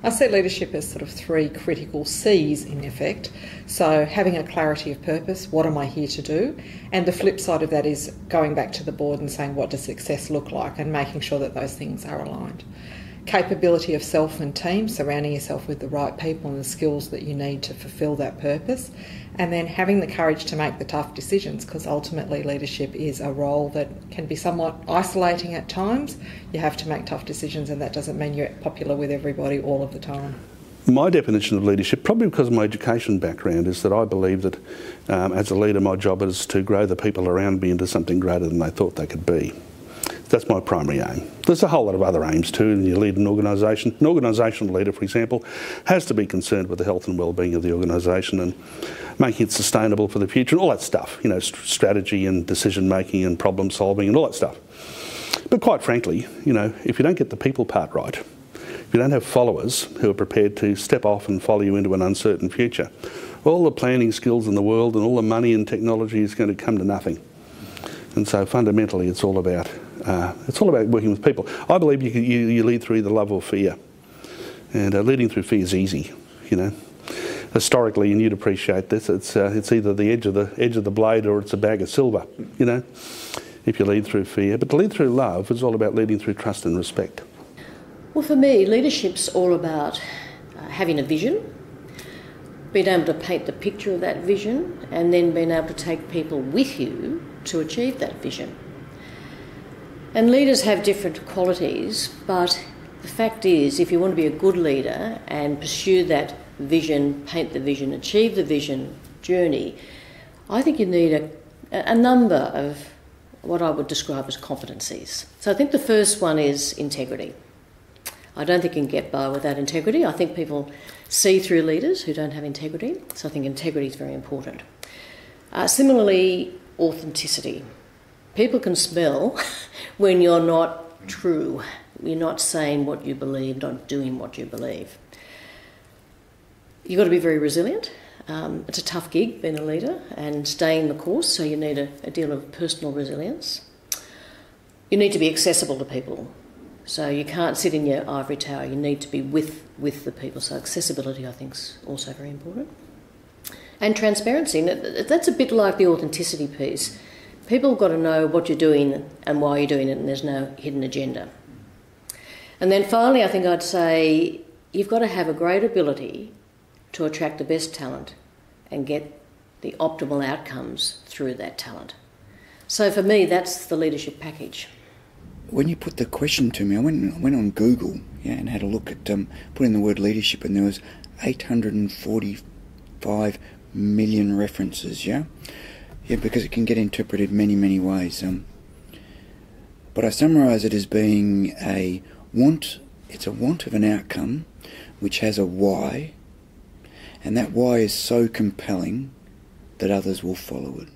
I see leadership as sort of three critical C's in effect. So having a clarity of purpose, what am I here to do? And the flip side of that is going back to the board and saying, what does success look like, and making sure that those things are aligned. Capability of self and team, surrounding yourself with the right people and the skills that you need to fulfil that purpose. And then having the courage to make the tough decisions, because ultimately leadership is a role that can be somewhat isolating at times. You have to make tough decisions, and that doesn't mean you're popular with everybody all of the time. My definition of leadership, probably because of my education background, is that I believe that as a leader my job is to grow the people around me into something greater than they thought they could be. That's my primary aim. There's a whole lot of other aims too, and you lead an organisation. An organisational leader, for example, has to be concerned with the health and well-being of the organisation and making it sustainable for the future and all that stuff, you know, strategy and decision-making and problem-solving and all that stuff. But quite frankly, you know, if you don't get the people part right, if you don't have followers who are prepared to step off and follow you into an uncertain future, all the planning skills in the world and all the money and technology is going to come to nothing. And so fundamentally it's all about working with people. I believe you lead through either love or fear. And leading through fear is easy, you know. Historically, and you'd appreciate this, it's either the edge of the blade or it's a bag of silver, you know, if you lead through fear. But to lead through love is all about leading through trust and respect. Well, for me, leadership's all about having a vision, being able to paint the picture of that vision, and then being able to take people with you to achieve that vision. And leaders have different qualities, but the fact is, if you want to be a good leader and pursue that vision, paint the vision, achieve the vision journey, I think you need a number of what I would describe as competencies. So I think the first one is integrity. I don't think you can get by without integrity. I think people see through leaders who don't have integrity, so I think integrity is very important. Similarly, authenticity. People can smell when you're not true. You're not saying what you believe, not doing what you believe. You've got to be very resilient. It's a tough gig being a leader and staying the course, so you need a deal of personal resilience. You need to be accessible to people. So you can't sit in your ivory tower, you need to be with the people. So accessibility, I think, is also very important. And transparency, that's a bit like the authenticity piece. People have got to know what you're doing and why you're doing it, and there's no hidden agenda. And then finally, I think I'd say you've got to have a great ability to attract the best talent and get the optimal outcomes through that talent. So for me, that's the leadership package. When you put the question to me, I went on Google, yeah, and had a look at put in the word leadership, and there was 845 million references, yeah? Yeah, because it can get interpreted many ways. But I summarise it as being it's a want of an outcome which has a why, and that why is so compelling that others will follow it.